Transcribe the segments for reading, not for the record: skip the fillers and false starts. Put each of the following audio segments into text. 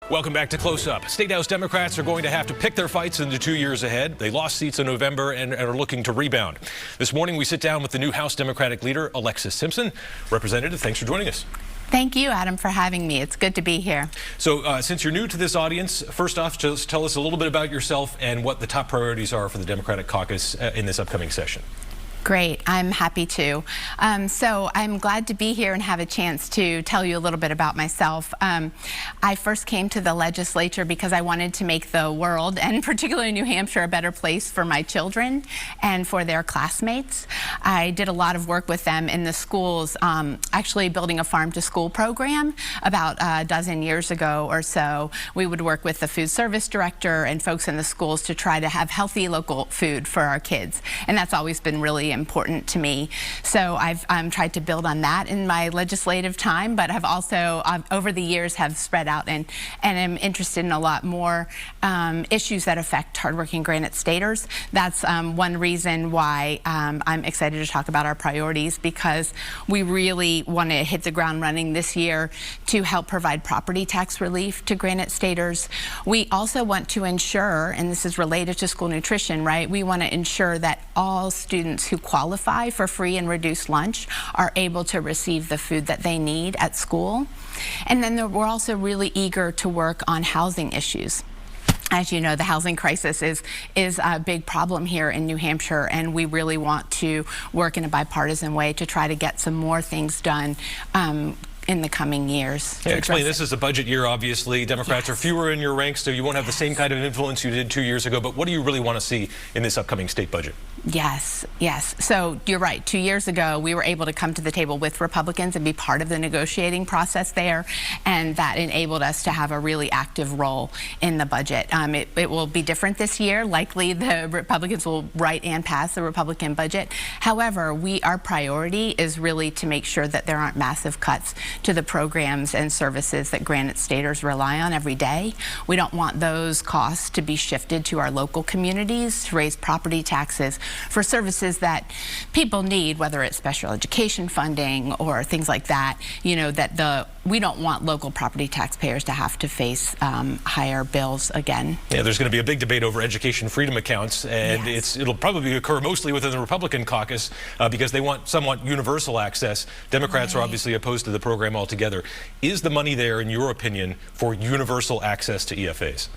Welcome back to Close Up. State House Democrats are going to have to pick their fights in the 2 years ahead. They lost seats in November and are looking to rebound. This morning, we sit down with the new House Democratic leader, Alexis Simpson. Representative, thanks for joining us. Thank you, Adam, for having me. It's good to be here. So since you're new to this audience, first off, just tell us a little bit about yourself and what the top priorities are for the Democratic caucus in this upcoming session. Great. I'm happy to. So I'm glad to be here and have a chance to tell you a little bit about myself. I first came to the legislature because I wanted to make the world, and particularly New Hampshire, a better place for my children and for their classmates. I did a lot of work with them in the schools, actually building a farm-to-school program about a dozen years ago or so. We would work with the food service director and folks in the schools to try to have healthy local food for our kids, and that's always been really important to me. So I've tried to build on that in my legislative time, but have also over the years have spread out and am interested in a lot more issues that affect hardworking Granite Staters. That's one reason why I'm excited to talk about our priorities, because we really want to hit the ground running this year to help provide property tax relief to Granite Staters. We also want to ensure, and this is related to school nutrition, right? We want to ensure that all students who qualify for free and reduced lunch are able to receive the food that they need at school. And then we're also really eager to work on housing issues. As you know, the housing crisis is a big problem here in New Hampshire, and we really want to work in a bipartisan way to try to get some more things done in the coming years. Yeah, explain, this is a budget year, obviously. Democrats are fewer in your ranks, so you won't have the same kind of influence you did 2 years ago, but what do you really want to see in this upcoming state budget? Yes. So you're right. 2 years ago, we were able to come to the table with Republicans and be part of the negotiating process there, and that enabled us to have a really active role in the budget. It will be different this year. Likely the Republicans will write and pass the Republican budget. However, our priority is really to make sure that there aren't massive cuts to the programs and services that Granite Staters rely on every day. We don't want those costs to be shifted to our local communities to raise property taxes for services that people need, whether it's special education funding or things like that. You know, we don't want local property taxpayers to have to face higher bills again. Yeah, there's going to be a big debate over education freedom accounts, and yes, it'll probably occur mostly within the Republican caucus because they want somewhat universal access. Democrats are obviously opposed to the program altogether. Is the money there, in your opinion, for universal access to EFAs?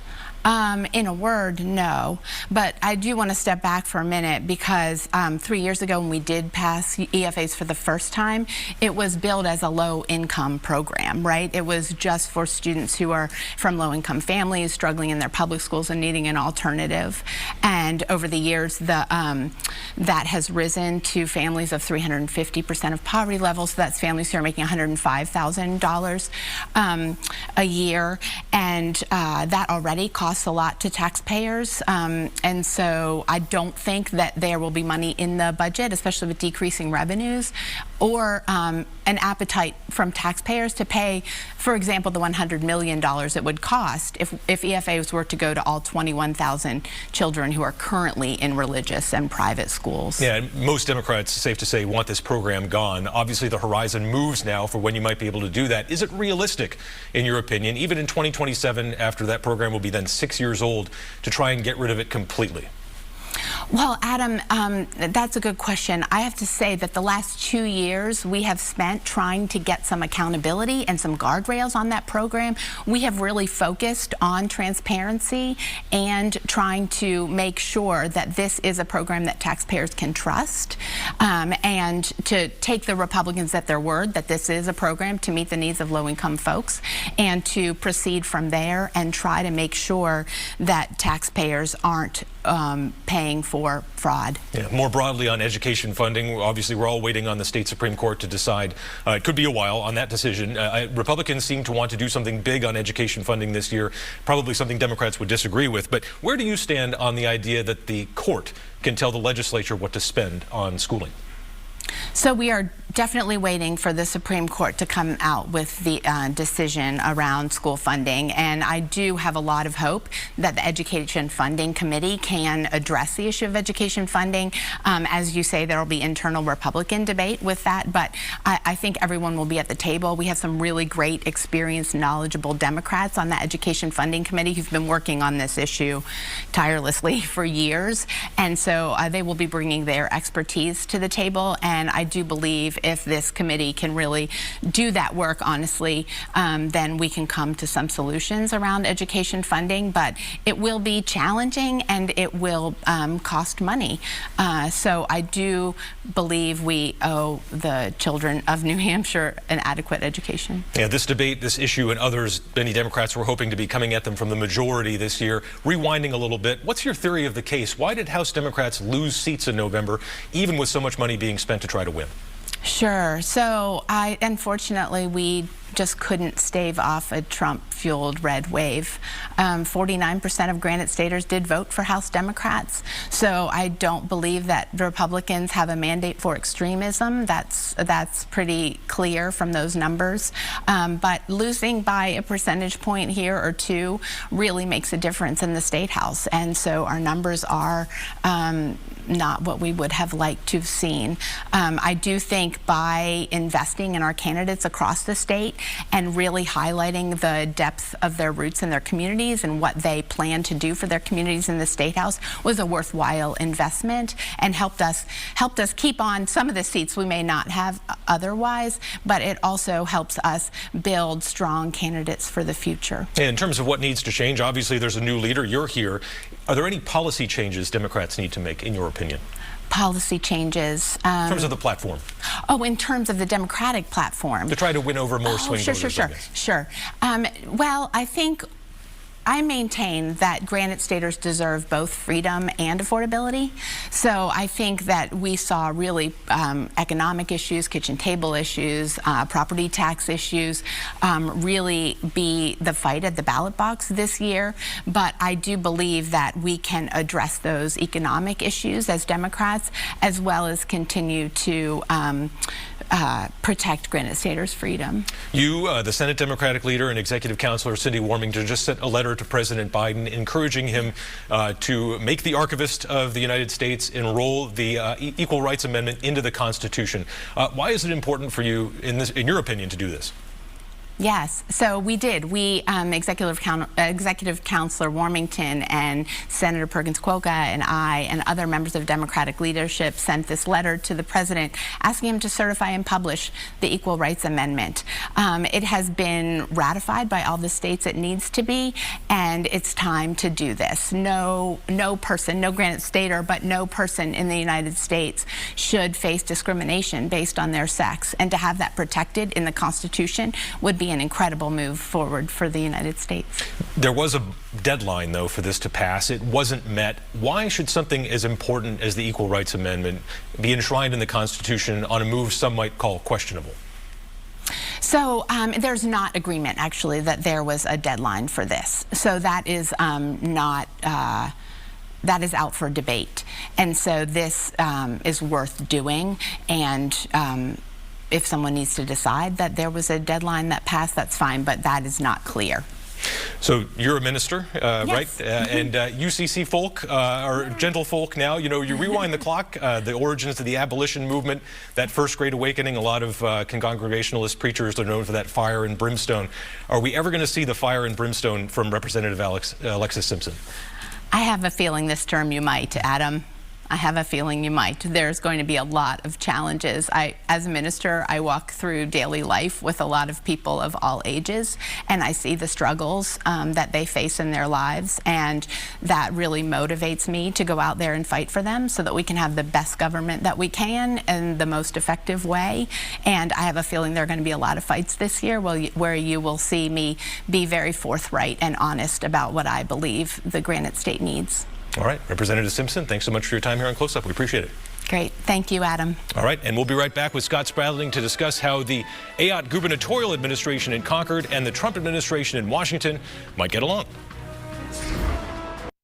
In a word, no. But I do want to step back for a minute, because 3 years ago when we did pass EFAs for the first time, it was billed as a low-income program, right? It was just for students who are from low-income families, struggling in their public schools and needing an alternative. And over the years, that has risen to families of 350% of poverty level, so that's families who are making $105,000 a year, and that already costs a lot to taxpayers, and so I don't think that there will be money in the budget, especially with decreasing revenues, or an appetite from taxpayers to pay, for example, the $100 million it would cost if EFAs were to go to all 21,000 children who are currently in religious and private schools. Yeah, most Democrats, safe to say, want this program gone. Obviously, the horizon moves now for when you might be able to do that. Is it realistic, in your opinion, even in 2027, after that program will be then 6 years old, to try and get rid of it completely? Well, Adam, that's a good question. I have to say that the last 2 years we have spent trying to get some accountability and some guardrails on that program. We have really focused on transparency and trying to make sure that this is a program that taxpayers can trust, and to take the Republicans at their word that this is a program to meet the needs of low-income folks, and to proceed from there and try to make sure that taxpayers aren't paying for fraud. Yeah, more broadly on education funding, obviously we're all waiting on the state Supreme Court to decide. It could be a while on that decision. Republicans seem to want to do something big on education funding this year, probably something Democrats would disagree with. But where do you stand on the idea that the court can tell the legislature what to spend on schooling? So we are definitely waiting for the Supreme Court to come out with the decision around school funding, and I do have a lot of hope that the Education Funding Committee can address the issue of education funding. As you say, there will be internal Republican debate with that, but I think everyone will be at the table. We have some really great, experienced, knowledgeable Democrats on the Education Funding Committee who've been working on this issue tirelessly for years, and so they will be bringing their expertise to the table, and I do believe if this committee can really do that work honestly, then we can come to some solutions around education funding, but it will be challenging and it will cost money. So I do believe we owe the children of New Hampshire an adequate education. Yeah, this debate, this issue, and others, many Democrats were hoping to be coming at them from the majority this year. Rewinding a little bit, what's your theory of the case? Why did House Democrats lose seats in November, even with so much money being spent to try to win? Sure. So unfortunately, we just couldn't stave off a Trump-fueled red wave. 49% of Granite Staters did vote for House Democrats. So I don't believe that Republicans have a mandate for extremism. That's pretty clear from those numbers. But losing by a percentage point here or two really makes a difference in the State House. And so our numbers are not what we would have liked to have seen. I do think by investing in our candidates across the state and really highlighting the depth of their roots in their communities and what they plan to do for their communities in the State House was a worthwhile investment and helped us keep on some of the seats we may not have otherwise, but it also helps us build strong candidates for the future. In terms of what needs to change, obviously there's a new leader. You're here. Are there any policy changes Democrats need to make, in your opinion? Policy changes. In terms of the platform. Oh, in terms of the Democratic platform. To try to win over more swing voters. Sure. Well, I think I maintain that Granite Staters deserve both freedom and affordability. So I think that we saw really economic issues, kitchen table issues, property tax issues really be the fight at the ballot box this year. But I do believe that we can address those economic issues as Democrats, as well as continue to protect Granite Staters' freedom. You, the Senate Democratic leader and Executive Counselor Cindy Warmington, just sent a letter to President Biden encouraging him to make the Archivist of the United States enroll the Equal Rights Amendment into the Constitution. Why is it important for you, in your opinion, to do this? Yes, so we did. We, Executive Counselor Warmington and Senator Perkins-Quokka and I and other members of Democratic leadership sent this letter to the President asking him to certify and publish the Equal Rights Amendment. It has been ratified by all the states it needs to be, and it's time to do this. No person, no Granite Stater, but no person in the United States should face discrimination based on their sex, and to have that protected in the Constitution would be an incredible move forward for the United States. There was a deadline, though, for this to pass. It wasn't met. Why should something as important as the Equal Rights Amendment be enshrined in the Constitution on a move some might call questionable? So there's not agreement, actually, that there was a deadline for this. So that is not... that is out for debate. And so this is worth doing, and if someone needs to decide that there was a deadline that passed, that's fine, but that is not clear. So you're a minister, yes. right? And UCC folk are gentle folk now. You know, you rewind the clock, the origins of the abolition movement, that first great awakening. A lot of Congregationalist preachers are known for that fire and brimstone. Are we ever going to see the fire and brimstone from Representative Alexis Simpson? I have a feeling this term you might, Adam. I have a feeling you might. There's going to be a lot of challenges. As a minister, I walk through daily life with a lot of people of all ages, and I see the struggles that they face in their lives, and that really motivates me to go out there and fight for them so that we can have the best government that we can in the most effective way. And I have a feeling there are going to be a lot of fights this year where you will see me be very forthright and honest about what I believe the Granite State needs. All right, Representative Simpson, thanks so much for your time here on Close Up. We appreciate it. Great. Thank you, Adam. All right, and we'll be right back with Scott Spradling to discuss how the Ayotte gubernatorial administration in Concord and the Trump administration in Washington might get along.